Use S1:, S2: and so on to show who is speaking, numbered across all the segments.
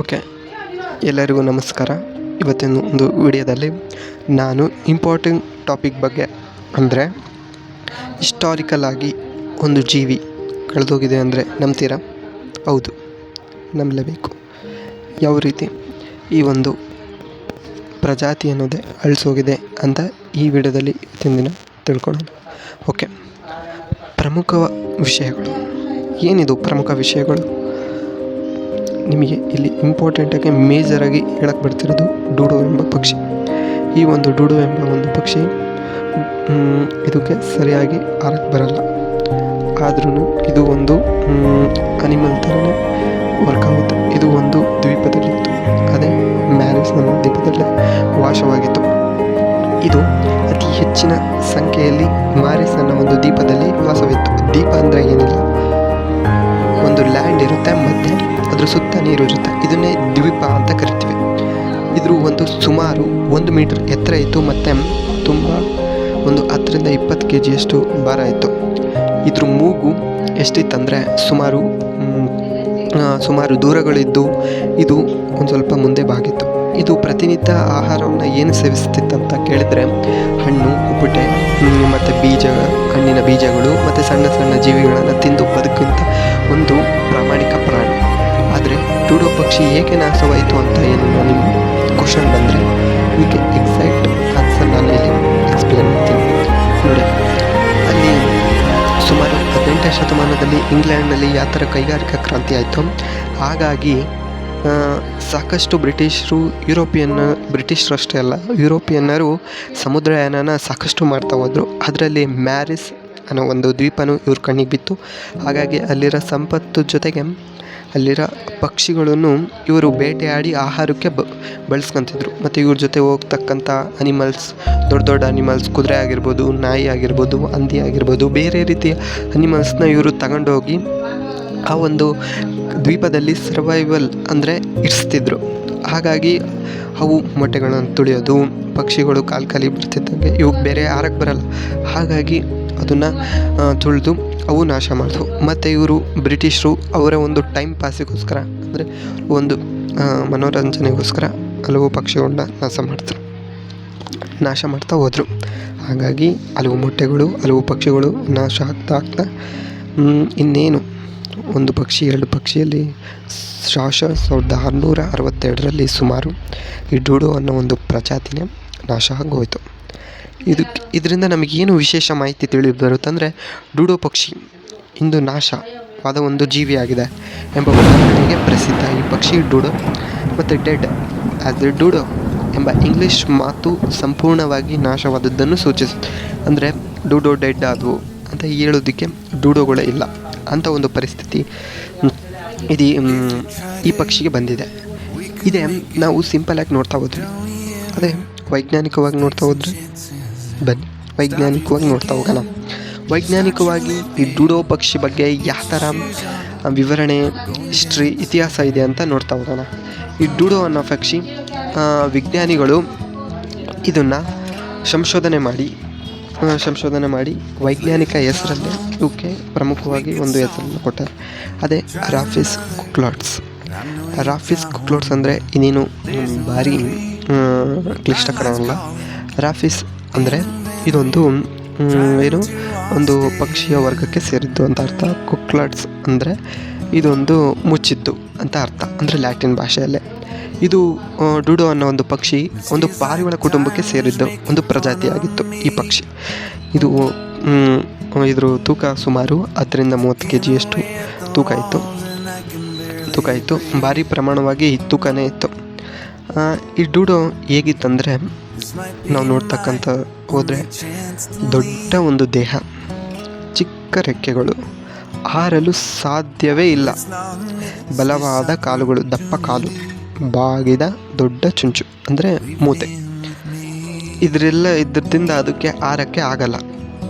S1: Okay, ಎಲ್ಲರಿಗೂ ನಮಸ್ಕಾರ. ಇವತ್ತಿನ ಒಂದು ವಿಡಿಯೋದಲ್ಲಿ ನಾನು ಇಂಪಾರ್ಟೆಂಟ್ ಟಾಪಿಕ್ ಬಗ್ಗೆ ಅಂದರೆ ಹಿಸ್ಟಾರಿಕಲ್ ಆಗಿ ಒಂದು ಜೀವಿ ಕಳೆದೋಗಿದೆ ಅಂದರೆ ನಂಬ್ತೀರಾ? ಹೌದು, ನಂಬಲೇಬೇಕು. ಯಾವ ರೀತಿ ಈ ಒಂದು ಪ್ರಜಾತಿ ಅನ್ನೋದೇ ಅಳಿಸೋಗಿದೆ ಅಂತ ಈ ವಿಡಿಯೋದಲ್ಲಿ ಇವತ್ತಿನ ದಿನ ತಿಳ್ಕೊಳ್ಳೋಣ. ಓಕೆ, ಪ್ರಮುಖ ವಿಷಯಗಳು ಏನಿದು? ಪ್ರಮುಖ ವಿಷಯಗಳು ನಿಮಗೆ ಇಲ್ಲಿ ಇಂಪಾರ್ಟೆಂಟಾಗಿ ಮೇಜರಾಗಿ ಹೇಳಕ್ಕೆ ಬರ್ತಿರೋದು ಡೂಡೋ ಎಂಬ ಪಕ್ಷಿ. ಈ ಒಂದು ಡೂಡೋ ಎಂಬ ಒಂದು ಪಕ್ಷಿ ಇದಕ್ಕೆ ಸರಿಯಾಗಿ ಹಾರಕ್ಕೆ ಬರಲ್ಲ. ಆದ್ರೂ ಇದು ಒಂದು ಅನಿಮಲ್ ಥರನೇ ವರ್ಕ್ ಆಗುತ್ತೆ. ಇದು ಒಂದು ದ್ವೀಪದಲ್ಲಿತ್ತು, ಅದೇ ಮ್ಯಾರಿಸ್ ಅನ್ನೋ ದ್ವೀಪದಲ್ಲೇ ವಾಸವಾಗಿತ್ತು. ಇದು ಅತಿ ಹೆಚ್ಚಿನ ಸಂಖ್ಯೆಯಲ್ಲಿ ಮಾರಿಸ್ ಅನ್ನೋ ಒಂದು ದ್ವೀಪದಲ್ಲಿ ವಾಸವಿತ್ತು. ದ್ವೀಪ ಅಂದರೆ ಏನಿಲ್ಲ, ಒಂದು ಲ್ಯಾಂಡ್ ಇರುತ್ತೆ ಮತ್ತು ಅದ್ರ ಸುತ್ತ ನೀರು ಇರುತ್ತೆ. ಇದನ್ನೇ ದ್ವೀಪ ಅಂತ ಕರಿತೀವಿ. ಇದ್ರ ಒಂದು ಸುಮಾರು 1 ಮೀಟರ್ ಎತ್ತರ ಇತ್ತು ಮತ್ತು ತುಂಬ ಒಂದು 10ರಿಂದ 20 kg ಭಾರ ಇತ್ತು. ಇದ್ರ ಮೂಗು ಎಷ್ಟಿತ್ತಂದರೆ ಸುಮಾರು ದೂರಗಳಿದ್ದು ಇದು ಒಂದು ಸ್ವಲ್ಪ ಮುಂದೆ ಬಾಗಿತ್ತು. ಇದು ಪ್ರತಿನಿತ್ಯ ಆಹಾರವನ್ನು ಏನು ಸೇವಿಸ್ತಿತ್ತಂತ ಕೇಳಿದರೆ ಹಣ್ಣು, ಉಪ್ಪಟೆ ಮತ್ತು ಹಣ್ಣಿನ ಬೀಜಗಳು ಮತ್ತು ಸಣ್ಣ ಸಣ್ಣ ಜೀವಿಗಳನ್ನು ತಿಂದು ಬದುಕಂತ ಒಂದು ಪ್ರಾಮಾಣಿಕ ಪ್ರಾಣಿ. ಆದರೆ ಡೂಡೋ ಪಕ್ಷಿ ಏಕೆ ನಾಶವಾಯಿತು ಅಂತ ಏನು ನಿಮ್ಮ ಕ್ವಶನ್ ಬಂದರೆ ಇದಕ್ಕೆ ಎಕ್ಸಾಕ್ಟ್ ಆನ್ಸರ್ ನಾನು ಇಲ್ಲಿ ಎಕ್ಸ್ಪ್ಲೇನ್ ಮಾಡ್ತೀನಿ ನೋಡಿ. ಅಲ್ಲಿ ಸುಮಾರು 18ನೇ ಶತಮಾನದಲ್ಲಿ ಇಂಗ್ಲೆಂಡ್ನಲ್ಲಿ ಯಾವ ಥರ ಕೈಗಾರಿಕಾ ಕ್ರಾಂತಿ ಆಯಿತು, ಹಾಗಾಗಿ ಸಾಕಷ್ಟು ಬ್ರಿಟಿಷರು ಅಷ್ಟೇ ಅಲ್ಲ, ಯುರೋಪಿಯನ್ನರು ಸಮುದ್ರಯಾನನ ಸಾಕಷ್ಟು ಮಾಡ್ತಾ ಹೋದರು. ಅದರಲ್ಲಿ ಮ್ಯಾರಿಸ್ ಅನ್ನೋ ಒಂದು ದ್ವೀಪನೂ ಇವ್ರ ಕಣ್ಣಿಗೆ ಬಿತ್ತು. ಹಾಗಾಗಿ ಅಲ್ಲಿರೋ ಸಂಪತ್ತು ಜೊತೆಗೆ ಅಲ್ಲಿರೋ ಪಕ್ಷಿಗಳನ್ನು ಇವರು ಬೇಟೆಯಾಡಿ ಆಹಾರಕ್ಕೆ ಬಳಸ್ಕೊತಿದ್ರು. ಮತ್ತು ಇವ್ರ ಜೊತೆ ಹೋಗ್ತಕ್ಕಂಥ ಅನಿಮಲ್ಸ್, ದೊಡ್ಡ ದೊಡ್ಡ ಅನಿಮಲ್ಸ್, ಕುದುರೆ ಆಗಿರ್ಬೋದು, ನಾಯಿ ಆಗಿರ್ಬೋದು, ಹಂದಿ ಆಗಿರ್ಬೋದು, ಬೇರೆ ರೀತಿಯ ಅನಿಮಲ್ಸ್ನ ಇವರು ತಗೊಂಡೋಗಿ ಆ ಒಂದು ದ್ವೀಪದಲ್ಲಿ ಸರ್ವೈವಲ್ ಅಂದರೆ ಇರಿಸ್ತಿದ್ರು. ಹಾಗಾಗಿ ಅವು ಮೊಟ್ಟೆಗಳನ್ನು ತುಳಿಯೋದು, ಪಕ್ಷಿಗಳು ಕಾಲಿ ಬರ್ತಿದ್ದಂಗೆ ಇವಾಗ ಬೇರೆ ಆರಕ್ಕೆ ಬರಲ್ಲ, ಹಾಗಾಗಿ ಅದನ್ನು ತುಳಿದು ಅವು ನಾಶ ಮಾಡಿದ್ವು. ಮತ್ತು ಇವರು ಬ್ರಿಟಿಷರು ಅವರ ಒಂದು ಟೈಮ್ ಪಾಸಿಗೋಸ್ಕರ ಅಂದರೆ ಒಂದು ಮನೋರಂಜನೆಗೋಸ್ಕರ ಹಲವು ಪಕ್ಷಿಗಳನ್ನ ನಾಶ ಮಾಡ್ತಾ ಹೋದರು. ಹಾಗಾಗಿ ಹಲವು ಮೊಟ್ಟೆಗಳು, ಹಲವು ಪಕ್ಷಿಗಳು ನಾಶ ಆಗ್ತಾ ಇನ್ನೇನು ಒಂದು ಪಕ್ಷಿ, 2 ಪಕ್ಷಿಯಲ್ಲಿ 1662ರಲ್ಲಿ ಸುಮಾರು ಈ ಡೂಡೋ ಅನ್ನೋ ಒಂದು ಪ್ರಜಾತಿನೇ ನಾಶ ಆಗೋಯಿತು. ಇದರಿಂದ ನಮಗೇನು ವಿಶೇಷ ಮಾಹಿತಿ ತಿಳಿದು ಬರುತ್ತಂದರೆ, ಡೂಡೋ ಪಕ್ಷಿ ಇಂದು ನಾಶವಾದ ಒಂದು ಜೀವಿಯಾಗಿದೆ ಎಂಬ ಉದಾಹರಣೆಗೆ ಪ್ರಸಿದ್ಧ ಈ ಪಕ್ಷಿ ಡೂಡೋ ಮತ್ತು ಡೆಡ್ ಆ್ಯಸ್ ಎ ಡೂಡೋ ಎಂಬ ಇಂಗ್ಲೀಷ್ ಮಾತು ಸಂಪೂರ್ಣವಾಗಿ ನಾಶವಾದದ್ದನ್ನು ಸೂಚಿಸುತ್ತೆ. ಅಂದರೆ ಡೂಡೋ ಡೆಡ್ ಆದವು ಅಂತ ಹೇಳೋದಕ್ಕೆ ಡೂಡೋಗಳೇ ಇಲ್ಲ ಅಂಥ ಒಂದು ಪರಿಸ್ಥಿತಿ ಈ ಪಕ್ಷಿಗೆ ಬಂದಿದೆ. ಇದೇ ನಾವು ಸಿಂಪಲಾಗಿ ನೋಡ್ತಾ ಹೋದ್ವಿ. ಅದೇ ವೈಜ್ಞಾನಿಕವಾಗಿ ನೋಡ್ತಾ ಹೋದರೆ ಬನ್ನಿ ವೈಜ್ಞಾನಿಕವಾಗಿ ನೋಡ್ತಾ ಹೋಗೋಣ. ವೈಜ್ಞಾನಿಕವಾಗಿ ಈ ಡೂಡೋ ಪಕ್ಷಿ ಬಗ್ಗೆ ಯಾವ ಥರ ವಿವರಣೆ, ಹಿಸ್ಟ್ರಿ, ಇತಿಹಾಸ ಇದೆ ಅಂತ ನೋಡ್ತಾ ಹೋಗೋಣ. ಈ ಡೂಡೋ ಅನ್ನೋ ಪಕ್ಷಿ ವಿಜ್ಞಾನಿಗಳು ಇದನ್ನು ಸಂಶೋಧನೆ ಮಾಡಿ ವೈಜ್ಞಾನಿಕ ಹೆಸರಲ್ಲಿ ಇವಕ್ಕೆ ಪ್ರಮುಖವಾಗಿ ಒಂದು ಹೆಸರನ್ನು ಕೊಟ್ಟಾರೆ. ಅದೇ ರಾಫಿಸ್ ಕುಕ್ಲೋಟ್ಸ್ ಅಂದರೆ ಇನ್ನೇನು ಭಾರಿ ಕ್ಲಿಷ್ಟಕರವಲ್ಲ. ರಾಫಿಸ್ ಅಂದರೆ ಇದೊಂದು ಒಂದು ಪಕ್ಷಿಯ ವರ್ಗಕ್ಕೆ ಸೇರಿದ್ದು ಅಂತ ಅರ್ಥ. ಕುಕ್ಲಟ್ಸ್ ಅಂದರೆ ಇದೊಂದು ಮುಚ್ಚಿದ್ದು ಅಂತ ಅರ್ಥ, ಅಂದರೆ ಲ್ಯಾಟಿನ್ ಭಾಷೆಯಲ್ಲೇ. ಇದು ಡೂಡೋ ಅನ್ನೋ ಒಂದು ಪಕ್ಷಿ ಒಂದು ಪಾರಿವಾಳ ಕುಟುಂಬಕ್ಕೆ ಸೇರಿದ್ದು ಒಂದು ಪ್ರಜಾತಿಯಾಗಿತ್ತು ಈ ಪಕ್ಷಿ. ಇದ್ರ ತೂಕ ಸುಮಾರು 10ರಿಂದ 30 kg ತೂಕ ಇತ್ತು. ಭಾರಿ ಪ್ರಮಾಣವಾಗಿ ತೂಕನೇ ಇತ್ತು. ಈ ಡೂಡೋ ಹೇಗಿತ್ತಂದರೆ, ನಾವು ನೋಡ್ತಕ್ಕಂಥ ಹೋದರೆ ದೊಡ್ಡ ಒಂದು ದೇಹ, ಚಿಕ್ಕ ರೆಕ್ಕೆಗಳು, ಹಾರಲು ಸಾಧ್ಯವೇ ಇಲ್ಲ, ಬಲವಾದ ಕಾಲುಗಳು, ದಪ್ಪ ಕಾಲು, ಬಾಗಿದ ದೊಡ್ಡ ಚುಂಚು ಅಂದರೆ ಮೂತೆ. ಇದರಿಂದ ಅದಕ್ಕೆ ಹಾರಕ್ಕೆ ಆಗಲ್ಲ.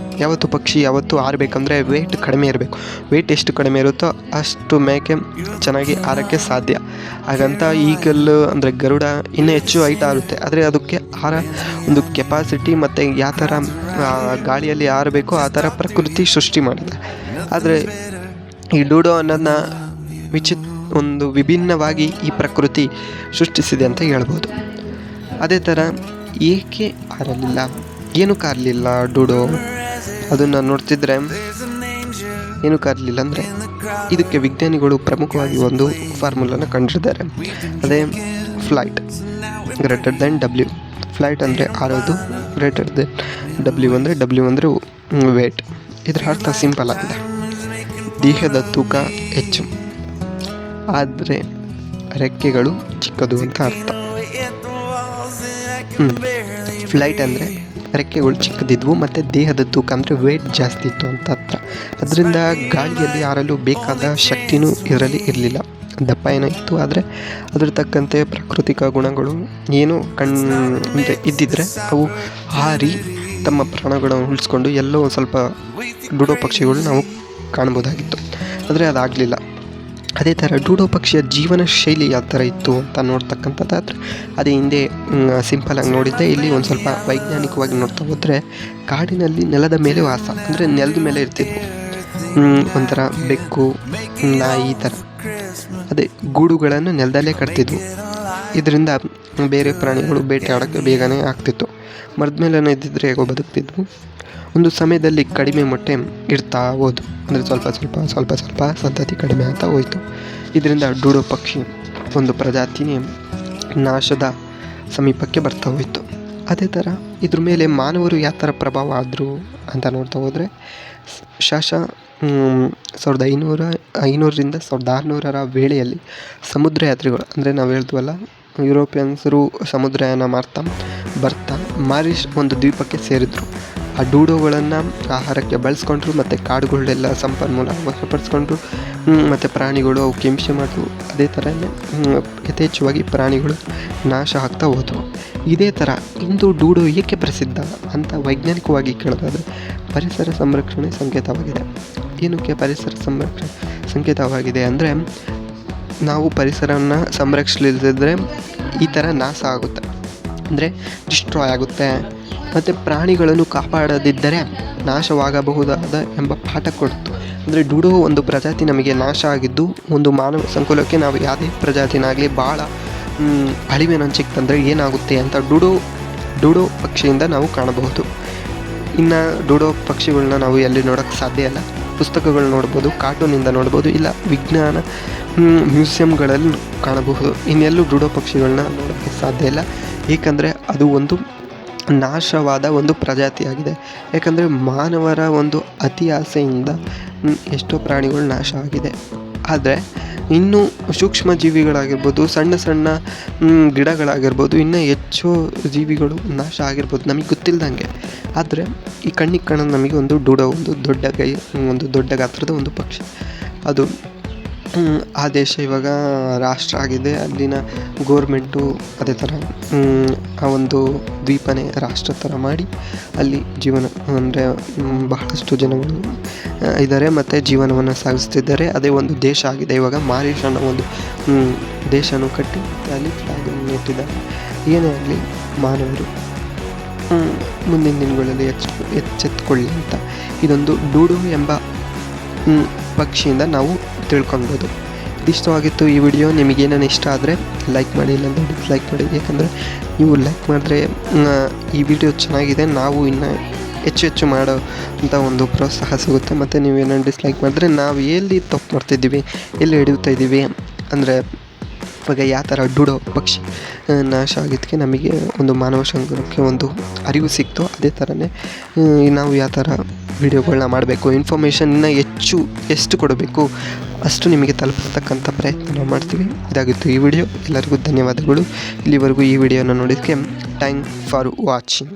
S1: ಪಕ್ಷಿ ಯಾವತ್ತೂ ಹಾರಬೇಕಂದ್ರೆ ವೆಯ್ಟ್ ಕಡಿಮೆ ಇರಬೇಕು. ವೆಯ್ಟ್ ಎಷ್ಟು ಕಡಿಮೆ ಇರುತ್ತೋ ಅಷ್ಟು ಮೇಕೆ ಚೆನ್ನಾಗಿ ಹಾರಕ್ಕೆ ಸಾಧ್ಯ. ಹಾಗಂತ ಈಗಲ್ಲು ಅಂದರೆ ಗರುಡ ಇನ್ನೂ ಹೆಚ್ಚು ಹೈಟ್ ಹಾರುತ್ತೆ. ಆದರೆ ಅದಕ್ಕೆ ಹಾರ ಒಂದು ಕೆಪಾಸಿಟಿ ಮತ್ತು ಯಾವ ಥರ ಗಾಳಿಯಲ್ಲಿ ಹಾರಬೇಕೋ ಆ ಥರ ಪ್ರಕೃತಿ ಸೃಷ್ಟಿ ಮಾಡಿದೆ. ಆದರೆ ಈ ಡೂಡೋ ಅನ್ನೋದನ್ನ ಒಂದು ವಿಭಿನ್ನವಾಗಿ ಈ ಪ್ರಕೃತಿ ಸೃಷ್ಟಿಸಿದೆ ಅಂತ ಹೇಳ್ಬೋದು. ಅದೇ ಥರ ಏಕೆ ಹಾರಲಿಲ್ಲ, ಏನಕ್ಕೆ ಹಾರಲಿಲ್ಲ ಡೂಡೋ ಅದನ್ನು ನೋಡ್ತಿದ್ರೆ ಏನಕ್ಕೆ ಹಾರಲಿಲ್ಲ ಅಂದರೆ ಇದಕ್ಕೆ ವಿಜ್ಞಾನಿಗಳು ಪ್ರಮುಖವಾಗಿ ಒಂದು ಫಾರ್ಮುಲಾನ ಕಂಡಿದ್ದಾರೆ. ಅದೇ flight greater than W. Flight ಅಂದರೆ ಹಾರೋದು, ಗ್ರೇಟರ್ ದೆನ್ ಡಬ್ಲ್ಯೂ ಅಂದರೆ ವೇಟ್. ಇದರ ಅರ್ಥ ಸಿಂಪಲ್ ಆಗಿದೆ, ದೇಹದ ತೂಕ ಹೆಚ್ಚು ಆದರೆ ರೆಕ್ಕೆಗಳು ಚಿಕ್ಕದು ಅಂತ ಅರ್ಥ. ಫ್ಲೈಟ್ ಅಂದರೆ ರೆಕ್ಕೆಗಳು ಚಿಕ್ಕದಿದ್ವು ಮತ್ತು ದೇಹದ ತೂಕ ಅಂದರೆ ವೇಟ್ ಜಾಸ್ತಿ ಇತ್ತು ಅಂತ ಅರ್ಥ. ಅದರಿಂದ ಗಾಳಿಯಲ್ಲಿ ಹಾರಲು ಬೇಕಾದ ಶಕ್ತಿನೂ ಇದರಲ್ಲಿ ಇರಲಿಲ್ಲ. ದಪ್ಪ ಏನೋ ಇತ್ತು, ಆದರೆ ಅದ್ರ ತಕ್ಕಂತೆ ಪ್ರಾಕೃತಿಕ ಗುಣಗಳು ಏನು ಅಂದರೆ ಇದ್ದಿದ್ರೆ ಅವು ಹಾರಿ ತಮ್ಮ ಪ್ರಾಣಗಳನ್ನು ಉಳಿಸ್ಕೊಂಡು ಎಲ್ಲೋ ಒಂದು ಸ್ವಲ್ಪ ಡೂಡೋ ಪಕ್ಷಿಗಳು ನಾವು ಕಾಣ್ಬೋದಾಗಿತ್ತು, ಆದರೆ ಅದಾಗಲಿಲ್ಲ. ಅದೇ ಥರ ಡೂಡೋ ಪಕ್ಷಿಯ ಜೀವನ ಶೈಲಿ ಯಾವ ಥರ ಇತ್ತು ಅಂತ ನೋಡ್ತಕ್ಕಂಥದ್ದಾದರೆ ಅದೇ ಹಿಂದೆ ಸಿಂಪಲಾಗಿ ನೋಡಿದ್ದೆ. ಇಲ್ಲಿ ಒಂದು ಸ್ವಲ್ಪ ವೈಜ್ಞಾನಿಕವಾಗಿ ನೋಡ್ತಾ ಹೋದರೆ ಕಾಡಿನಲ್ಲಿ ನೆಲದ ಮೇಲೆ ವಾಸ, ಅಂದರೆ ನೆಲದ ಮೇಲೆ ಇರ್ತಿದ್ವು. ಒಂಥರ ಬೆಕ್ಕು, ನಾಯಿ ಈ ಥರ ಅದೇ ಗೂಡುಗಳನ್ನು ನೆಲದಲ್ಲೇ ಕಟ್ತಿದ್ವು. ಇದರಿಂದ ಬೇರೆ ಪ್ರಾಣಿಗಳು ಬೇಟೆಯಾಡೋಕ್ಕೆ ಬೇಗನೆ ಆಗ್ತಿತ್ತು. ಮರದ ಮೇಲೆ ಇದ್ದಿದ್ರೆ ಹೇಗೋ ಬದುಕ್ತಿದ್ವು. ಒಂದು ಸಮಯದಲ್ಲಿ ಕಡಿಮೆ ಮೊಟ್ಟೆ ಇಡ್ತಾ ಹೋದು, ಅಂದರೆ ಸ್ವಲ್ಪ ಸಂತತಿ ಕಡಿಮೆ ಆಗ್ತಾ ಹೋಯಿತು. ಇದರಿಂದ ಡೂಡೋ ಪಕ್ಷಿ ಒಂದು ಪ್ರಜಾತಿನೇ ನಾಶದ ಸಮೀಪಕ್ಕೆ ಬರ್ತಾ ಹೋಯಿತು. ಅದೇ ಥರ ಇದ್ರ ಮೇಲೆ ಮಾನವರು ಯಾವ ಥರ ಪ್ರಭಾವ ಆದರು ಅಂತ ನೋಡ್ತಾ ಹೋದರೆ 1500ರಿಂದ 1600ರ ವೇಳೆಯಲ್ಲಿ ಸಮುದ್ರ ಯಾತ್ರಿಗಳು, ಅಂದರೆ ನಾವು ಹೇಳ್ತೀವಲ್ಲ ಯುರೋಪಿಯನ್ಸರು ಸಮುದ್ರಯಾನ ಬರ್ತಾ ಮಾರಿಷ್ ಒಂದು ದ್ವೀಪಕ್ಕೆ ಸೇರಿದರು. ಆ ಡೂಡೋಗಳನ್ನು ಆಹಾರಕ್ಕೆ ಬಳಸ್ಕೊಂಡ್ರು ಮತ್ತು ಕಾಡುಗಳನ್ನೆಲ್ಲ ಸಂಪನ್ಮೂಲ ವಶಪಡಿಸ್ಕೊಂಡ್ರು ಮತ್ತು ಪ್ರಾಣಿಗಳು ಅವಕ್ಕೆ ಹಿಂಸೆ ಮಾಡಿದ್ರು. ಅದೇ ಥರನೇ ಯಥೇಚ್ಛವಾಗಿ ಪ್ರಾಣಿಗಳು ನಾಶ ಆಗ್ತಾ ಹೋದವು. ಇದೇ ಥರ ಇಂದು ಡೂಡೋ ಏಕೆ ಪ್ರಸಿದ್ಧ ಅಂತ ವೈಜ್ಞಾನಿಕವಾಗಿ ಕೇಳೋದಾದರೆ ಪರಿಸರ ಸಂರಕ್ಷಣೆ ಸಂಕೇತವಾಗಿದೆ. ಏನಕ್ಕೆ ಪರಿಸರ ಸಂರಕ್ಷಣೆ ಸಂಕೇತವಾಗಿದೆ ಅಂದರೆ ನಾವು ಪರಿಸರವನ್ನು ಸಂರಕ್ಷಿಸದಿದ್ದರೆ ಈ ಥರ ನಾಶ ಆಗುತ್ತೆ, ಅಂದರೆ ಡಿಸ್ಟ್ರಾಯ್ ಆಗುತ್ತೆ. ಮತ್ತು ಪ್ರಾಣಿಗಳನ್ನು ಕಾಪಾಡದಿದ್ದರೆ ನಾಶವಾಗಬಹುದಾದ ಎಂಬ ಪಾಠ ಕೊಡ್ತು. ಅಂದರೆ ಡೂಡೋ ಒಂದು ಪ್ರಜಾತಿ ನಮಗೆ ನಾಶ ಆಗಿದ್ದು ಒಂದು ಮಾನವ ಸಂಕುಲಕ್ಕೆ ನಾವು ಯಾವುದೇ ಪ್ರಜಾತಿನಾಗಲಿ ಭಾಳ ಅಳಿವಿನಂಚಿಗೆ ತಂದರೆ ಏನಾಗುತ್ತೆ ಅಂತ ಡೂಡೋ ಪಕ್ಷಿಯಿಂದ ನಾವು ಕಾಣಬಹುದು. ಇನ್ನು ಡೂಡೋ ಪಕ್ಷಿಗಳನ್ನ ನಾವು ಎಲ್ಲಿ ನೋಡೋಕ್ಕೆ ಸಾಧ್ಯ ಇಲ್ಲ. ಪುಸ್ತಕಗಳು ನೋಡ್ಬೋದು, ಕಾರ್ಟೂನಿಂದ ನೋಡ್ಬೋದು, ಇಲ್ಲ ವಿಜ್ಞಾನ ಮ್ಯೂಸಿಯಂಗಳಲ್ಲಿ ಕಾಣಬಹುದು. ಇನ್ನೆಲ್ಲೂ ಡೂಡೋ ಪಕ್ಷಿಗಳನ್ನ ನೋಡೋಕ್ಕೆ ಸಾಧ್ಯ ಇಲ್ಲ, ಏಕೆಂದರೆ ಅದು ಒಂದು ನಾಶವಾದ ಒಂದು ಪ್ರಜಾತಿಯಾಗಿದೆ. ಯಾಕಂದರೆ ಮಾನವರ ಒಂದು ಅತಿ ಆಸೆಯಿಂದ ಎಷ್ಟೋ ಪ್ರಾಣಿಗಳು ನಾಶ ಆಗಿದೆ. ಆದರೆ ಇನ್ನೂ ಸೂಕ್ಷ್ಮ ಜೀವಿಗಳಾಗಿರ್ಬೋದು, ಸಣ್ಣ ಗಿಡಗಳಾಗಿರ್ಬೋದು, ಇನ್ನೂ ಹೆಚ್ಚು ಜೀವಿಗಳು ನಾಶ ಆಗಿರ್ಬೋದು ನಮಗೆ ಗೊತ್ತಿಲ್ಲದಂಗೆ. ಆದರೆ ಈ ಕಣ್ಣಿಗೆ ಕಾಣೋದು ನಮಗೆ ಒಂದು ಡೂಡೋ ಒಂದು ದೊಡ್ಡ ಗಾತ್ರದ ಒಂದು ಪಕ್ಷಿ. ಅದು ಆ ದೇಶ ಇವಾಗ ರಾಷ್ಟ್ರ ಆಗಿದೆ. ಅಲ್ಲಿನ ಗೋರ್ಮೆಂಟು ಅದೇ ಥರ ಆ ಒಂದು ದ್ವೀಪನೇ ರಾಷ್ಟ್ರ ಥರ ಮಾಡಿ ಅಲ್ಲಿ ಜೀವನ ಅಂದರೆ ಬಹಳಷ್ಟು ಜನಗಳು ಇದ್ದಾರೆ ಮತ್ತು ಜೀವನವನ್ನು ಸಾಗಿಸ್ತಿದ್ದಾರೆ. ಅದೇ ಒಂದು ದೇಶ ಆಗಿದೆ ಇವಾಗ. ಮಾರಿಷ್ ಅನ್ನೋ ಒಂದು ದೇಶನೂ ಕಟ್ಟಿ ಮತ್ತು ಅಲ್ಲಿ ಫ್ಲಾಗನ್ನು ಇಟ್ಟಿದ್ದಾರೆ. ಏನೇ ಆಗಲಿ ಮಾನವರು ಮುಂದಿನ ದಿನಗಳಲ್ಲಿ ಎಚ್ಚೆತ್ತುಕೊಳ್ಳಿ ಅಂತ ಇದೊಂದು ಡೂಡೋ ಎಂಬ ಪಕ್ಷಿಯಿಂದ ನಾವು ತಿಳ್ಕೊಳ್ಬೋದು. ಇಷ್ಟವಾಗಿತ್ತು ಈ ವಿಡಿಯೋ. ನಿಮಗೇನೇನು ಇಷ್ಟ ಆದರೆ ಲೈಕ್ ಮಾಡಿ, ಇಲ್ಲಾಂದರೆ ಡಿಸ್ಲೈಕ್ ಮಾಡಿ. ಯಾಕಂದರೆ ನೀವು ಲೈಕ್ ಮಾಡಿದ್ರೆ ಈ ವಿಡಿಯೋ ಚೆನ್ನಾಗಿದೆ, ನಾವು ಇನ್ನೂ ಹೆಚ್ಚು ಮಾಡೋ ಅಂತ ಒಂದು ಪ್ರೋತ್ಸಾಹ ಸಿಗುತ್ತೆ. ಮತ್ತು ನೀವೇನೇನು ಡಿಸ್ಲೈಕ್ ಮಾಡಿದ್ರೆ ನಾವು ಎಲ್ಲಿ ತಪ್ಪು ಮಾಡ್ತಿದ್ದೀವಿ, ಎಲ್ಲಿ ಹಿಡಿಯುತ್ತಾ ಇದ್ದೀವಿ, ಅಂದರೆ ಇವಾಗ ಯಾವ ಥರ ಡೂಡೋ ಪಕ್ಷಿ ನಾಶ ಆಗಿದ್ದಕ್ಕೆ ನಮಗೆ ಒಂದು ಮಾನವ ಸಂಕುಲಕ್ಕೆ ಒಂದು ಅರಿವು ಸಿಕ್ತು. ಅದೇ ಥರನೇ ನಾವು ಯಾವ ಥರ ವಿಡಿಯೋಗಳನ್ನ ಮಾಡಬೇಕು, ಇನ್ಫಾರ್ಮೇಷನ್ ಇನ್ನೂ ಎಷ್ಟು ಕೊಡಬೇಕು ಅಷ್ಟು ನಿಮಗೆ ತಲುಪತಕ್ಕಂಥ ಪ್ರಯತ್ನ ನಾವು ಮಾಡ್ತೀವಿ. ಇದಾಗಿತ್ತು ಈ ವಿಡಿಯೋ. ಎಲ್ಲರಿಗೂ ಧನ್ಯವಾದಗಳು. ಇಲ್ಲಿವರೆಗೂ ಈ ವಿಡಿಯೋನ ನೋಡಿದ್ದಕ್ಕೆ ಥ್ಯಾಂಕ್ ಫಾರ್ ವಾಚಿಂಗ್.